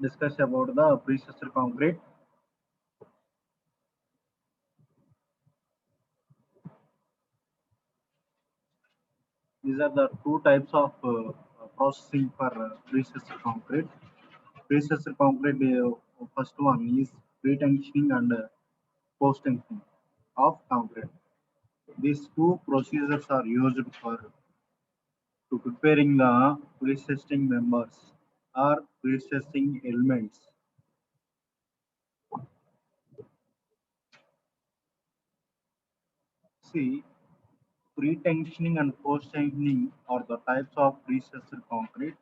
discuss about the prestressor concrete. These are the two types of processing for prestressor concrete. Prestressor concrete, first one is pre-tensioning and post-tensioning of concrete. These two procedures are used for to preparing the pre-stressing members or pre-stressing elements. See, pre-tensioning and post-tensioning are the types of prestressor concrete.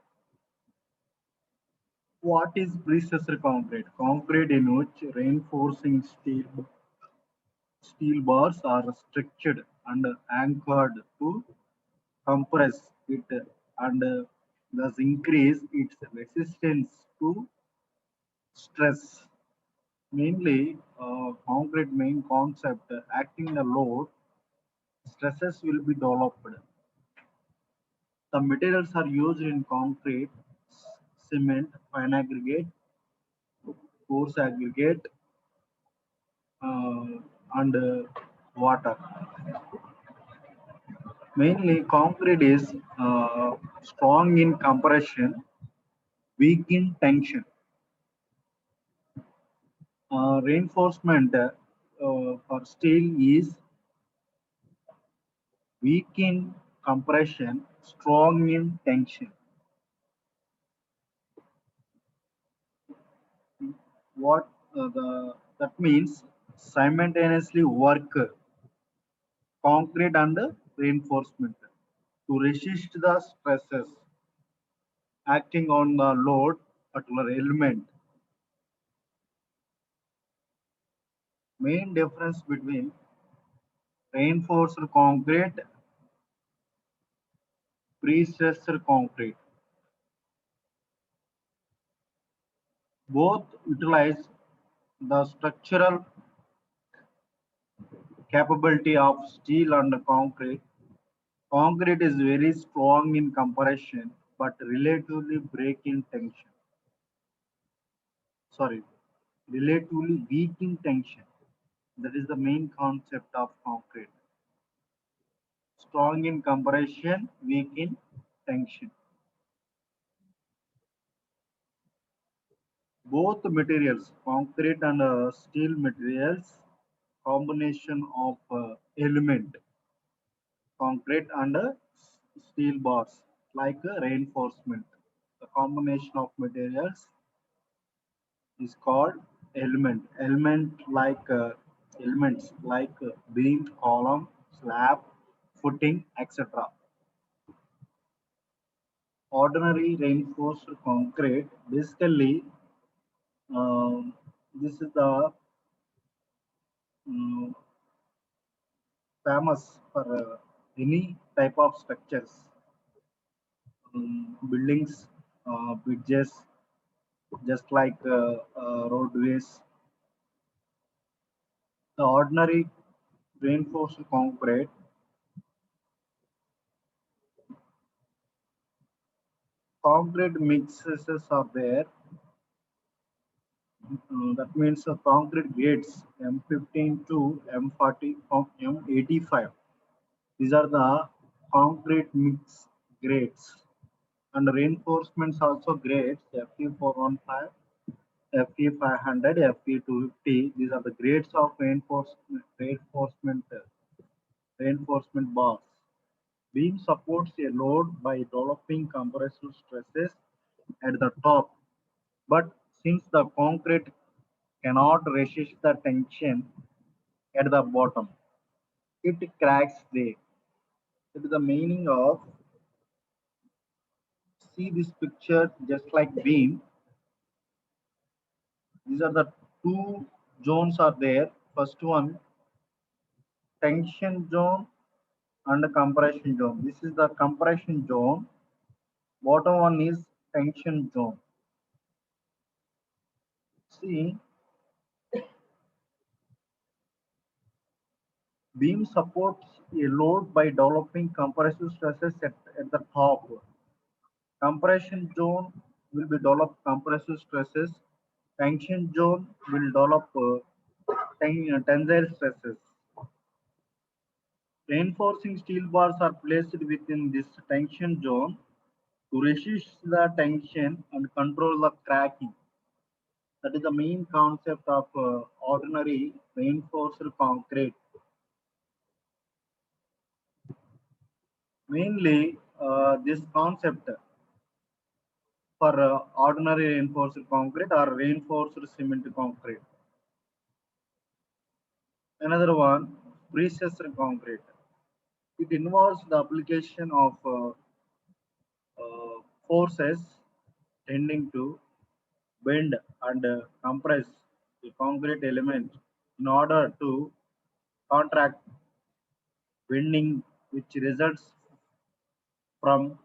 What is prestressor concrete? Concrete in which reinforcing steel bars are structured and anchored to compress it and thus increase its resistance to stress. Mainly, concrete main concept acting the load stresses will be developed. The materials are used in concrete, cement, fine aggregate, coarse aggregate, uh, and water. Mainly, concrete is strong in compression, weak in tension. Reinforcement for steel is weak in compression, strong in tension. What the that means simultaneously work concrete and reinforcement to resist the stresses acting on the load particular element. Main difference between reinforced concrete, pre-stressed concrete. Both utilize the structural capability of steel and concrete. Concrete is very strong in compression but relatively break in tension. Sorry, relatively weak in tension. That is the main concept of concrete. Strong in compression, weak in tension. Both materials, concrete and steel materials, combination of element, concrete and steel bars, like reinforcement. The combination of materials is called element. Elements like beam, column, slab, footing, etc. Ordinary reinforced concrete, basically, this is the um, famous for any type of structures, buildings, bridges, just like roadways. The ordinary reinforced concrete, concrete mixes are there. That means concrete grades M15 to M40 of M85. These are the concrete mix grades. And reinforcements also grades FE415, FE500, FE250. These are the grades of reinforcement bars. Beam supports a load by developing compressive stresses at the top, but since the concrete cannot resist the tension at the bottom, it cracks there. That is the meaning of see this picture just like beam. These are the two zones are there. First one tension zone and compression zone. This is the compression zone. Bottom one is tension zone. See, beam supports a load by developing compressive stresses at the top. Compression zone will be develop compressive stresses. Tension zone will develop tensile stresses. Reinforcing steel bars are placed within this tension zone to resist the tension and control the cracking. That is the main concept of ordinary reinforced concrete. Mainly, this concept for ordinary reinforced concrete or reinforced cement concrete. Another one, precessed concrete. It involves the application of forces tending to bend and compress the concrete element in order to contract bending, which results from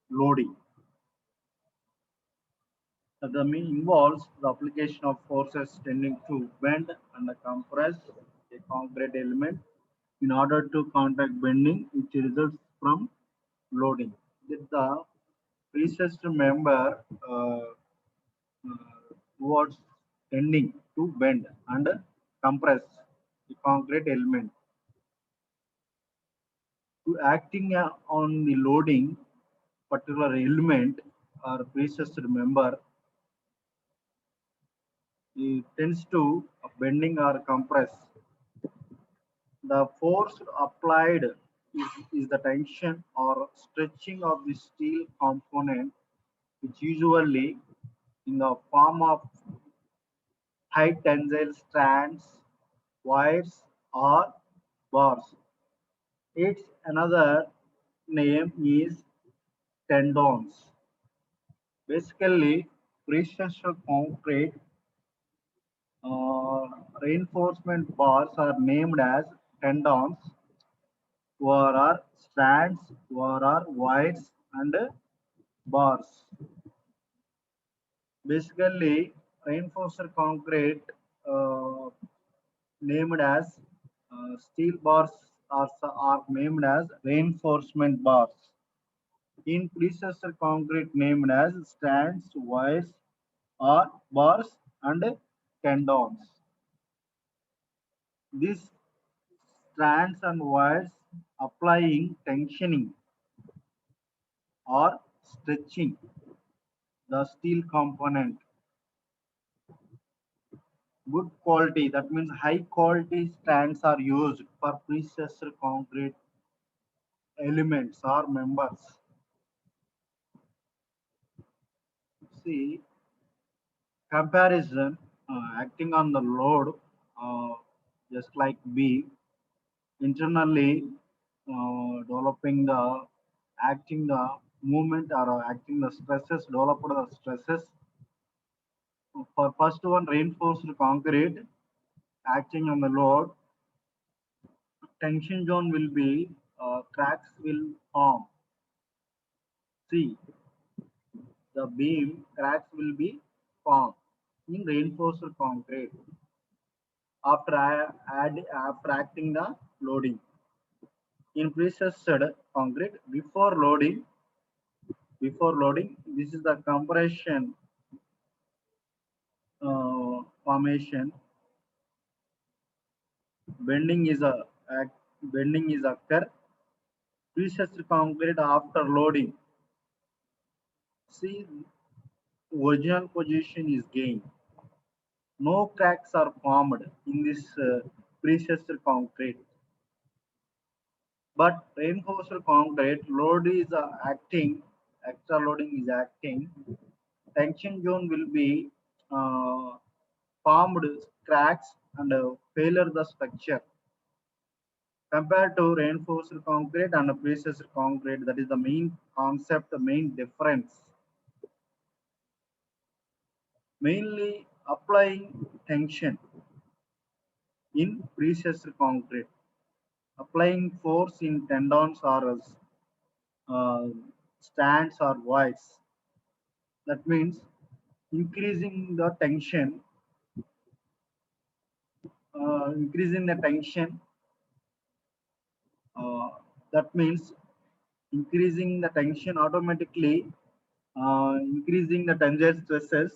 loading. The mean involves the application of forces tending to bend and compress a concrete element in order to contract bending, which results from loading. With the recessed member towards tending to bend and compress the concrete element to acting on the loading particular element or recessed member, it tends to bending or compress. The force applied is the tension or stretching of the steel component, which usually in the form of high tensile strands, wires, or bars. Its another name is tendons. Basically, precious concrete reinforcement bars are named as tendons, or are strands, or are wires and bars. Basically, reinforced concrete uh, named as steel bars are named as reinforcement bars. In precessor concrete named as strands, wires, or bars and tendons. These strands and wires applying tensioning or stretching the steel component. Good quality, that means high quality strands are used for precessor concrete elements or members. See, comparison acting on the load, uh, just like B, internally developing the acting the movement or acting the stresses, develop the stresses. For first one, reinforced concrete acting on the load, tension zone will be cracks will form. See, the beam cracks will be formed in reinforced concrete after after acting the loading. In precessed concrete, before loading, this is the compression formation. Bending is a bending is occur. Precessed concrete after loading. See, original position is gained. No cracks are formed in this precessed concrete. But reinforced concrete load is acting, extra loading is acting. Tension zone will be uh, formed cracks and failure the structure. Compared to reinforced concrete and precessed concrete, that is the main concept, the main difference. Mainly applying tension in precessed concrete, applying force in tendons or uh, stands or wires. That means increasing the tension, increasing the tension. Uh, that means increasing the tension automatically. increasing the tensile stresses.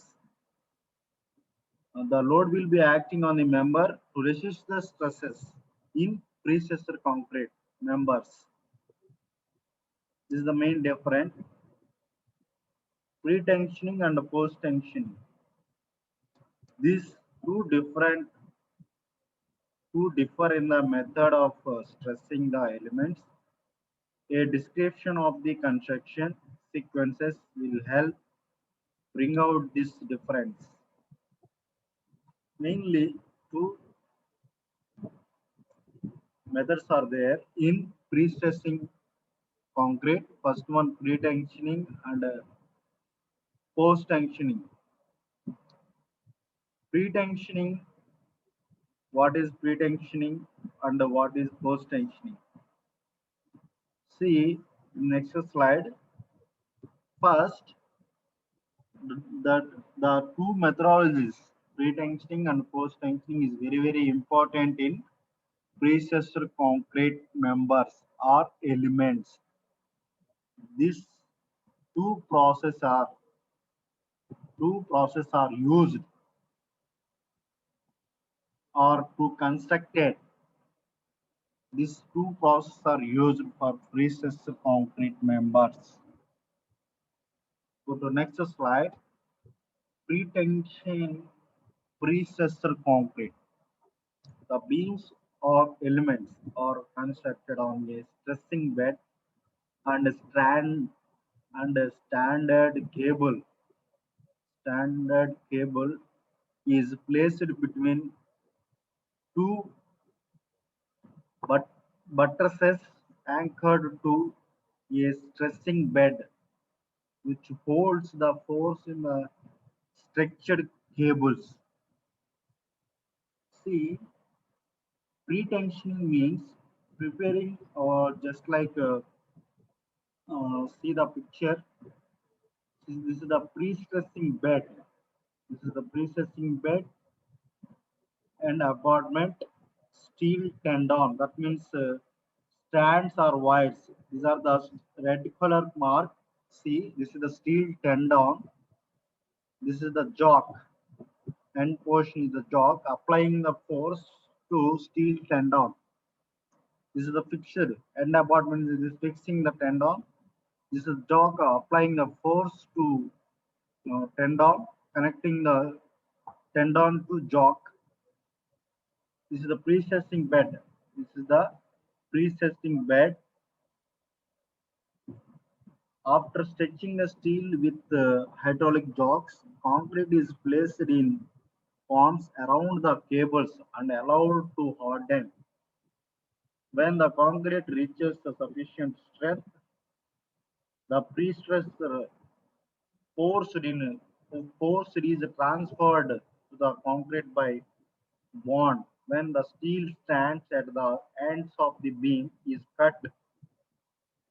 The load will be acting on the member to resist the stresses in pre-stressor concrete members. This is the main difference. Pre-tensioning and post-tensioning. These two differ in the method of stressing the elements. A description of the construction sequences will help bring out this difference. Mainly, two methods are there in pre-stressing concrete. First one, pre-tensioning and post-tensioning. Pre-tensioning, what is pre-tensioning and what is post-tensioning? See, next slide. First, the two methodologies, pre-tensioning and post-tensioning, is very important in pre-stressor concrete members or elements. These two processes are used or to constructed. These two processes are used for pre-stressor concrete members. Go to next slide. Pre-tension pre-stressor concrete. The beams or elements are constructed on a stressing bed and a standard cable is placed between two but buttresses anchored to a stressing bed which holds the force in the structured cables. See, pre-tensioning means preparing or just like see the picture. This is the pre-stressing bed. This is the pre-stressing bed and abutment steel tendon. That means strands are wires. These are the red color mark. See, this is the steel tendon. This is the jock. End portion is the jock applying the force to steel tendon. This is the fixture. End abutment is fixing the tendon. This is jock applying the force to tendon, connecting the tendon to jock. This is the pre-stressing bed. This is the pre-stressing bed. After stretching the steel with hydraulic jocks, concrete is placed in forms around the cables and allowed to harden. When the concrete reaches the sufficient strength, the pre-stressor force is transferred to the concrete by bond. When the steel strands at the ends of the beam is cut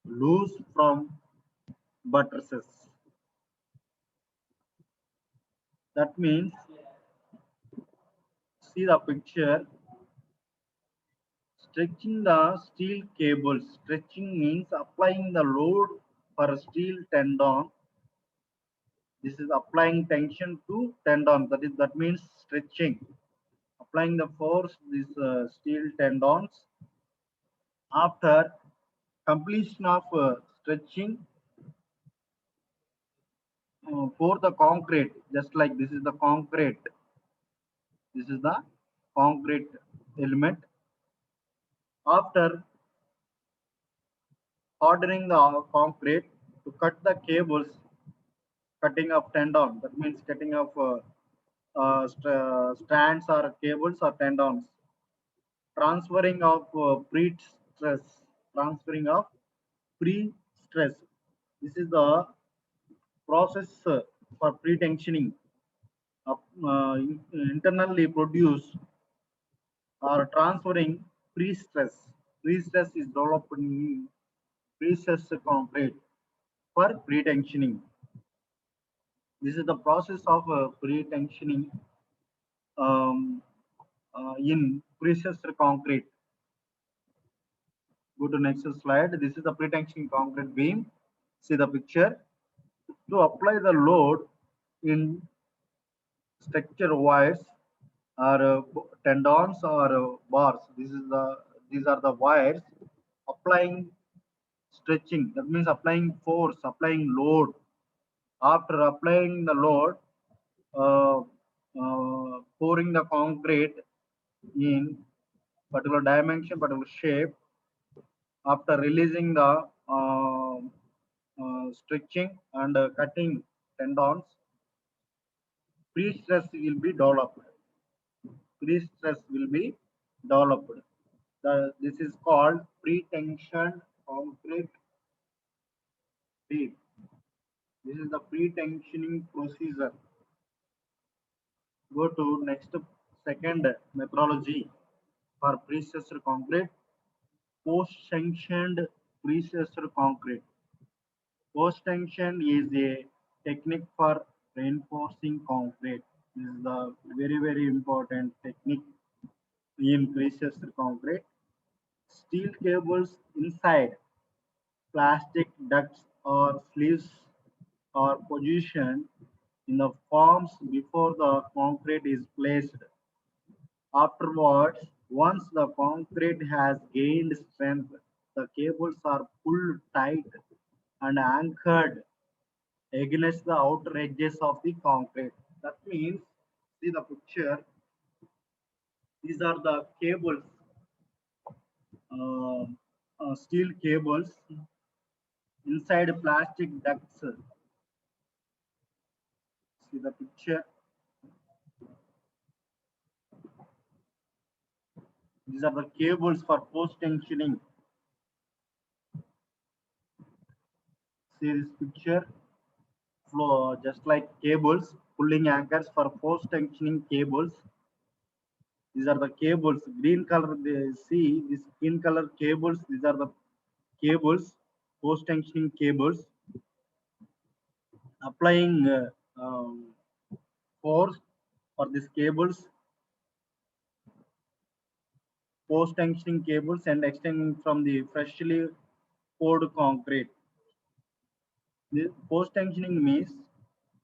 loose from buttresses. That means, see the picture, stretching the steel cables. Stretching means applying the load for a steel tendon. This is applying tension to tendon. That means stretching. Applying the force these steel tendons. After completion of stretching for the concrete, just like this is the concrete. This is the concrete element. After hardening the concrete to cut the cables, cutting of tendon. That means cutting of strands or cables or tendons. Transferring of pre-stress. Transferring of pre-stress. This is the process for pre-tensioning. Internally produced or transferring pre-stress. Pre-stress is developed in pre-stress concrete for pre-tensioning. This is the process of pre-tensioning in pre-stressed concrete. Go to next slide. This is the pre-tensioning concrete beam. See the picture. To apply the load in structure wires or tendons or bars. These are the wires applying stretching. That means applying force, applying load. After applying the load, uh, pouring the concrete in particular dimension, particular shape. After releasing the stretching and cutting tendons, pre-stress will be developed. Pre-stress will be developed. This is called pre-tension concrete beam. This is the pre-tensioning procedure. Go to next second methodology for pre-stressed concrete. Post-tensioned pre-stressed concrete. Post-tension is a technique for reinforcing concrete. This is the very important technique in pre-stressed concrete. Steel cables inside plastic ducts or sleeves are positioned in the forms before the concrete is placed. Afterwards, once the concrete has gained strength, the cables are pulled tight and anchored against the outer edges of the concrete. That means, see the picture, these are the cables, uh, steel cables inside plastic ducts. See the picture, these are the cables for post tensioning. See this picture, flow just like cables, pulling anchors for post tensioning cables. These are the cables, green color. They see these green color cables. These are the cables, post tensioning cables. Applying force for these cables, post tensioning cables, and extending from the freshly poured concrete. The post tensioning means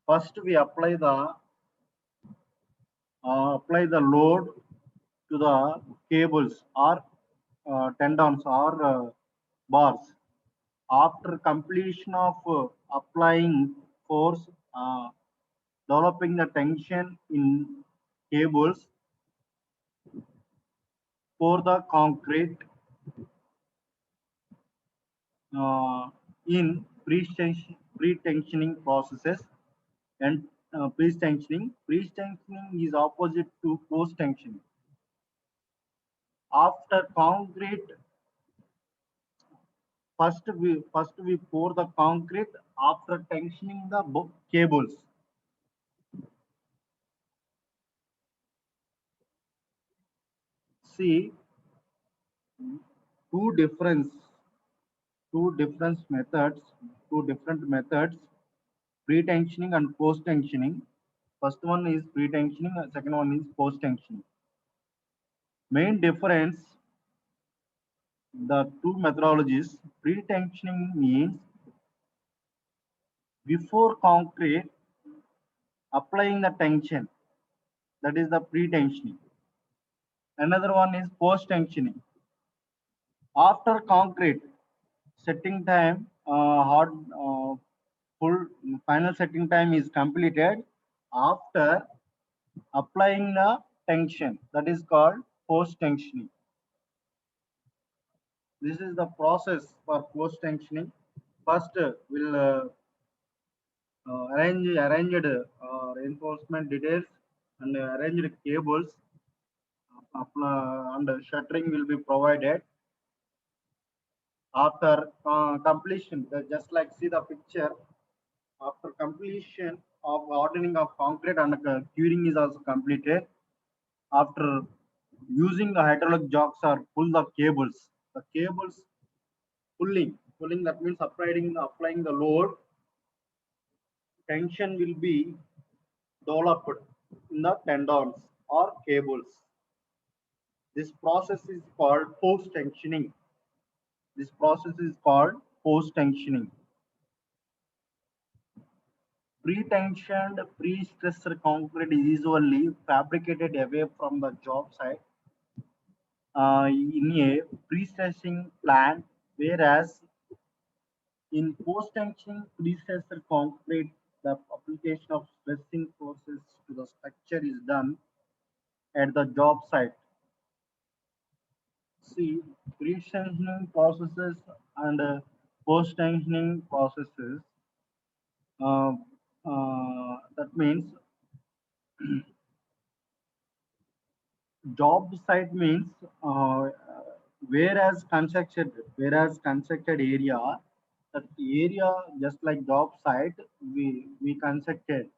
first we apply the load to the cables or tendons or bars. After completion of applying force, developing the tension in cables, pour the concrete in pre-tensioning processes and pre-tensioning is opposite to post-tensioning. After concrete, first we pour the concrete after tensioning the cables. See two difference two different methods, pre-tensioning and post-tensioning. First one is pre-tensioning, second one is post-tensioning. Main difference, the two methodologies, pre-tensioning means before concrete applying the tension, that is the pre-tensioning. Another one is post-tensioning. After concrete setting time, hard full final setting time is completed. After applying the tension, that is called post tensioning. This is the process for post tensioning. First, we'll arranged reinforcement details and arranged cables, and shuttering will be provided. After completion, just like see the picture, after completion of hardening of concrete and curing is also completed. After using the hydraulic jacks or pull the cables, pulling, that means applying the load, tension will be developed in the tendons or cables. This process is called post tensioning. This process is called post tensioning. Pre-tensioned, pre-stressed concrete is usually fabricated away from the job site in a pre-stressing plant, whereas in post-tensioning pre-stressed concrete, the application of stressing forces to the structure is done at the job site. See, pre-tensioning processes and post-tensioning processes. Uh, that means job site means whereas constructed area, that area just like job site, we constructed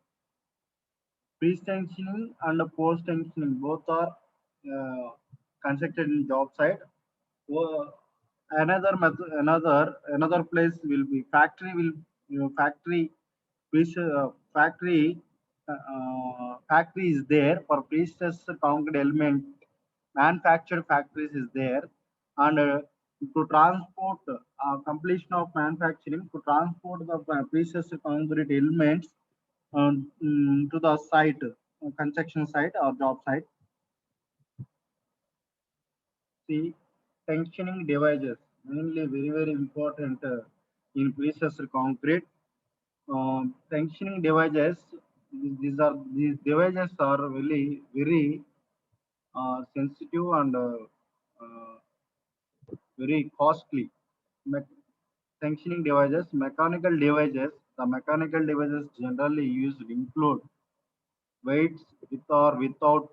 pre-tensioning and post-tensioning both are uh, constructed in job site. Wo- another place will be factory will factory which factory is there for precious concrete element manufactured factories is there, and to transport completion of manufacturing to transport the precious concrete elements to the site, construction site or job site. See, tensioning devices mainly very important in precious concrete. Tensioning devices, these devices are very sensitive and uh, very costly. Me- Tensioning devices, mechanical devices. The mechanical devices generally used include weights with or without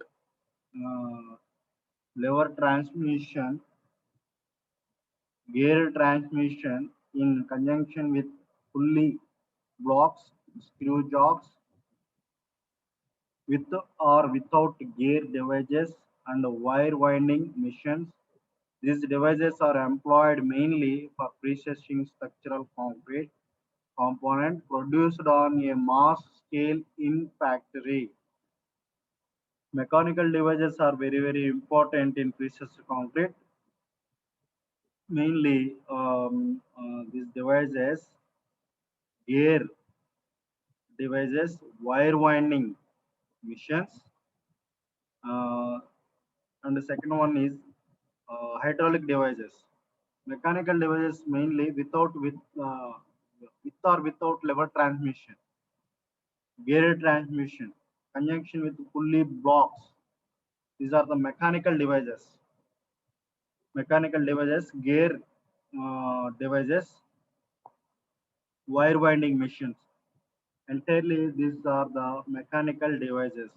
uh, lever transmission, gear transmission in conjunction with pulley blocks, screw jobs, with or without gear devices and wire winding machines. These devices are employed mainly for processing structural concrete component produced on a mass scale in factory. Mechanical devices are very important in processed concrete. Mainly, these devices, gear devices, wire winding machines, uh, and the second one is hydraulic devices. Mechanical devices mainly with or without lever transmission, gear transmission, conjunction with pulley blocks. These are the mechanical devices. Mechanical devices, gear devices, wire winding machines. Entirely, these are the mechanical devices.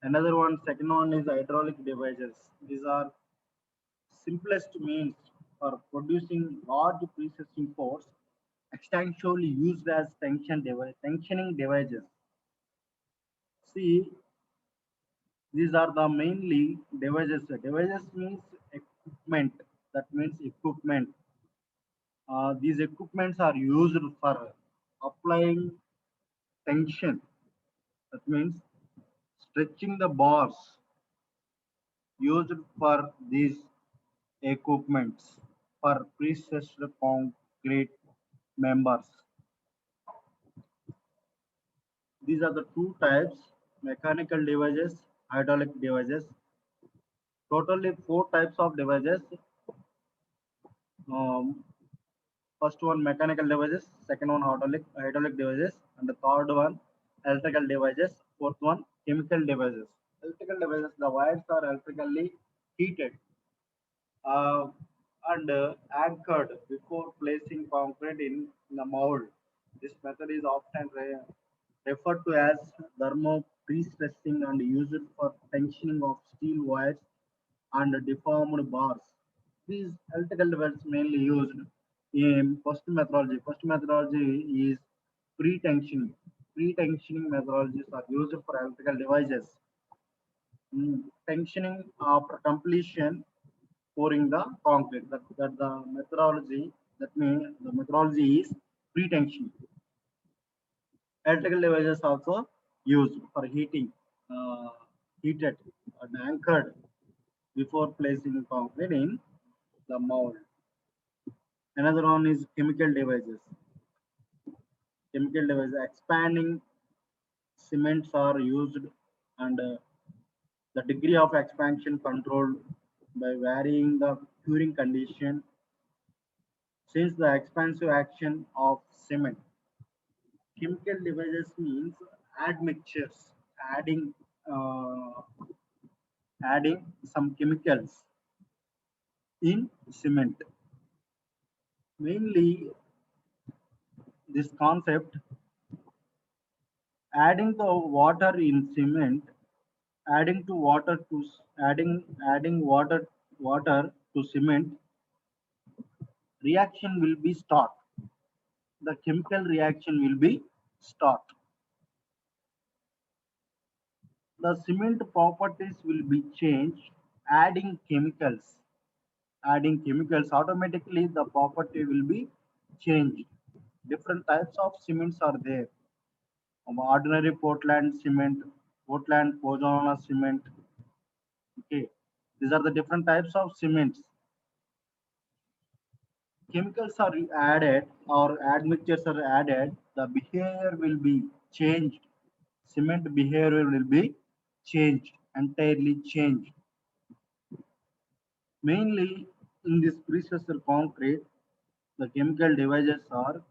Another one, second one is hydraulic devices. These are simplest means for producing large processing force, extensively used as tensioning devices. See, these are the mainly devices. Devices means equipment. That means equipment. These equipments are used for applying tension. That means stretching the bars used for these equipments for processed concrete members. These are the two types: mechanical devices, hydraulic devices. Totally four types of devices. Um, First one mechanical devices, second one hydraulic devices, and the third one electrical devices, fourth one chemical devices. Electrical devices, the wires are electrically heated uh, and anchored before placing concrete in the mold. This method is often referred to as thermo pre-stressing and used for tensioning of steel wires and deformed bars. These electrical devices mainly used in first methodology. First methodology is pre-tensioning. Pre-tensioning methodologies are used for electrical devices. Tensioning after completion, pouring the concrete. That the methodology. That means the methodology is pre-tensioning. Electrical devices also used for heating, uh, heated and anchored before placing concrete in the mold. Another one is chemical devices. chemical devices. Expanding cements are used, and the degree of expansion controlled by varying the curing condition. Since the expansive action of cement, chemical devices means admixtures, adding uh, adding some chemicals in cement. Mainly, this concept, adding the water in cement, adding to water to adding water to cement, reaction will be start. The chemical reaction will be start. The cement properties will be changed. Adding chemicals, adding chemicals, automatically the property will be changed. Different types of cements are there. Ordinary Portland cement, Portland Pozzolana cement. Okay, these are the different types of cements. Chemicals are added or admixtures are added, the behavior will be changed. Cement behavior will be changed, entirely changed. Mainly in this precursor concrete, the chemical devices are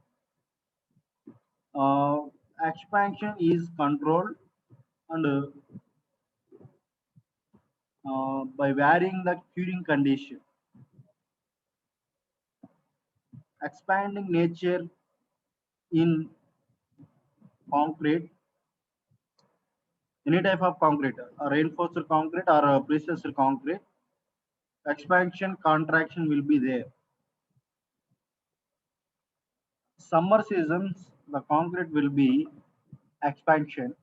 uh, expansion is controlled, and by varying the curing condition. Expanding nature in concrete, any type of concrete, a reinforced concrete or a precursor concrete, expansion contraction will be there. Summer seasons the concrete will be expansion,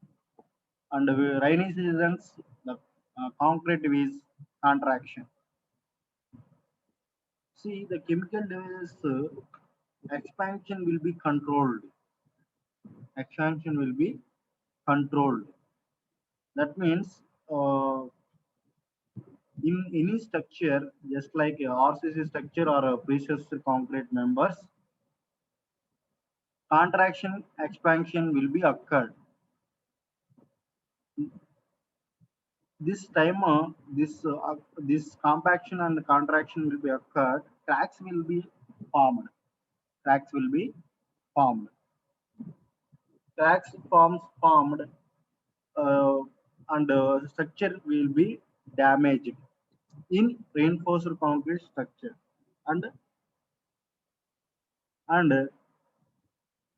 and rainy seasons the concrete is contraction. See, the chemical devices expansion will be controlled. Expansion will be controlled. That means in any structure, just like a RCC structure or a precious concrete members, contraction expansion will be occurred. This time, this compaction and contraction will be occurred. Cracks will be formed. Cracks will be formed. Cracks formed, uh, and structure will be damaged in reinforced concrete structure. And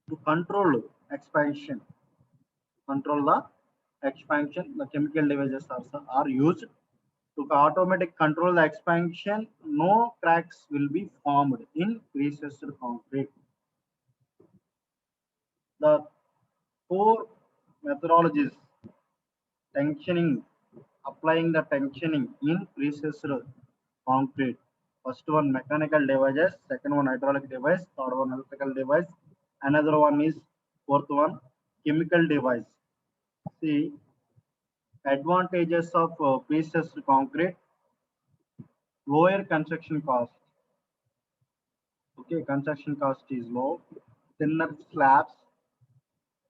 to control the expansion, the chemical devices are used to automatic control the expansion. No cracks will be formed in recessed concrete. The four methodologies: tensioning, applying the tensioning in recessed concrete. First one mechanical devices, second one hydraulic device, third one electrical device, another one is fourth one chemical device. See, advantages of pre-stressed concrete: lower construction cost. Okay, construction cost is low. Thinner slabs,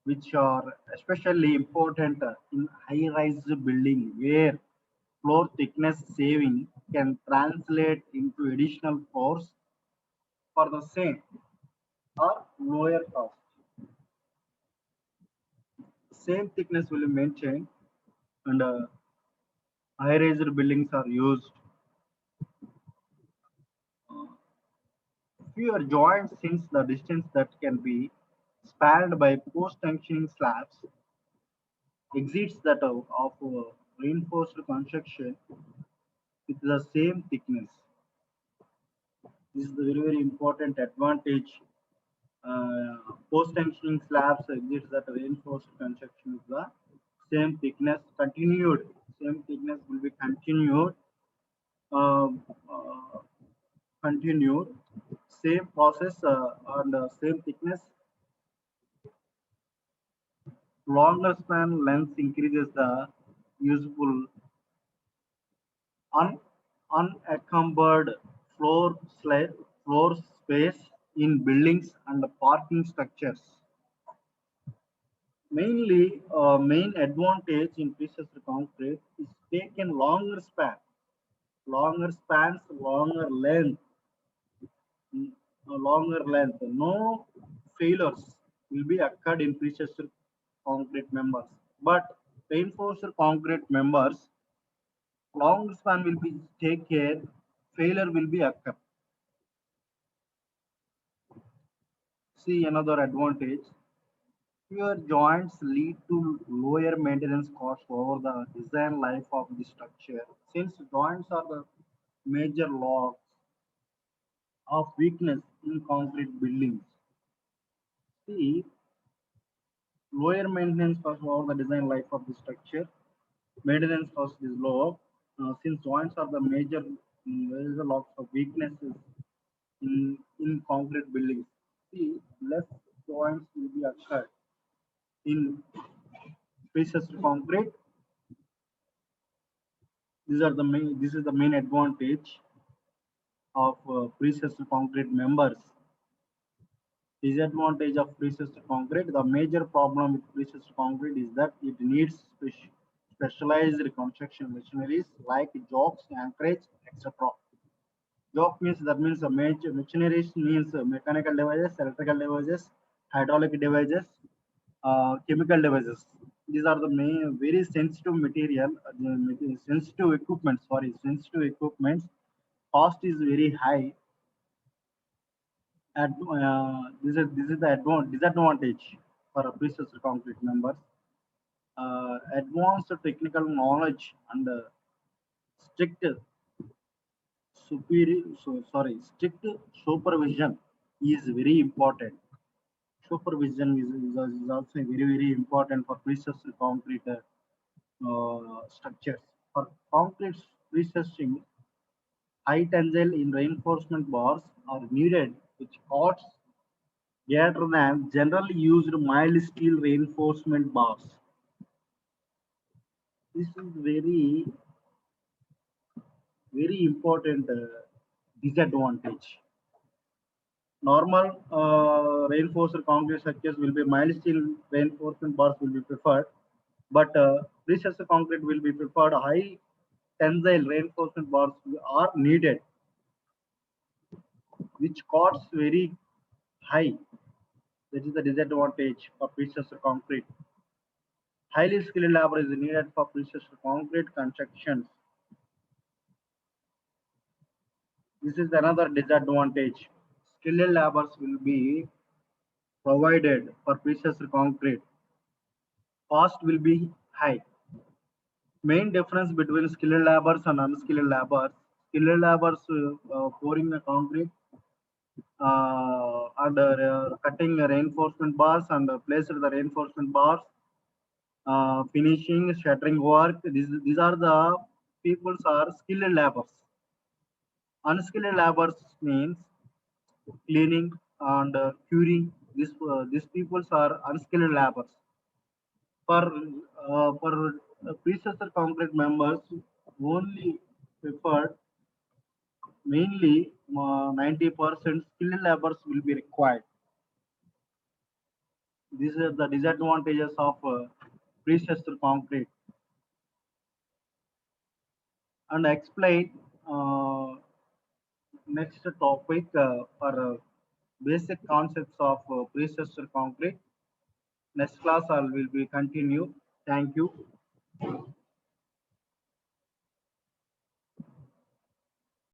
which are especially important in high-rise building, where floor thickness saving can translate into additional force for the same or lower cost. Same thickness will be maintained, and high-rise buildings are used. Uh, Fewer joints, since the distance that can be spanned by post-tensioning slabs exceeds that of reinforced construction with the same thickness. This is the very, very important advantage. Post-tensioning slabs exceeds that reinforced construction with the same thickness. Same thickness will be uh, uh, continued. Same process and same thickness. Longer span length increases the usable un, unencumbered floor space in buildings and parking structures. Main advantage in prestressed concrete is taken longer spans, mm, longer length. No failures will be occurred in prestressed concrete members. But reinforced concrete members, long span will be take care, failure will be occur. See another advantage. Fewer joints lead to lower maintenance costs over the design life of the structure. Since joints are the major logs of weakness in concrete buildings. See, lower maintenance cost over the design life of the structure. Maintenance cost is low since joints are the major logs of weaknesses in concrete buildings. See, less joints will be occurred in pieces of concrete. This is the main advantage of precessed concrete members. Disadvantage of precessed concrete. The major problem with precessed concrete is that it needs specialized construction machineries like jocks, anchorage, etc. Jock means that means a major machineries means mechanical devices, electrical devices, hydraulic devices, chemical devices. These are the main very sensitive material, sensitive equipment. Sorry, sensitive equipments. Cost is very high. This is the disadvantage for precessed concrete members. Advanced technical knowledge and strict strict supervision is very important. Supervision is also very important for precessed concrete structures. For concrete precessing, high tensile in reinforcement bars are needed, which costs greater than generally used mild steel reinforcement bars. This is very important disadvantage. Normal reinforced concrete structures will be mild steel reinforcement bars will be preferred, but precessed concrete will be preferred. High tensile reinforcement bars are needed, which costs very high. That is the disadvantage of precessed concrete. Highly skilled labor is needed for precessed concrete constructions. This is another disadvantage. Skilled labors will be provided for precessed concrete. Cost will be high. Main difference between skilled laborers and unskilled laborers. Skilled laborers pouring the concrete and cutting reinforcement bars and place the reinforcement bars, finishing, shattering work. These are the peoples are skilled laborers. Unskilled laborers means cleaning and curing. These peoples are unskilled laborers. For precessor concrete members, only preferred mainly 90% skilled laborers will be required. These are the disadvantages of precessor concrete. And explain next topic for basic concepts of precessor concrete. Next class I will be continue. Thank you.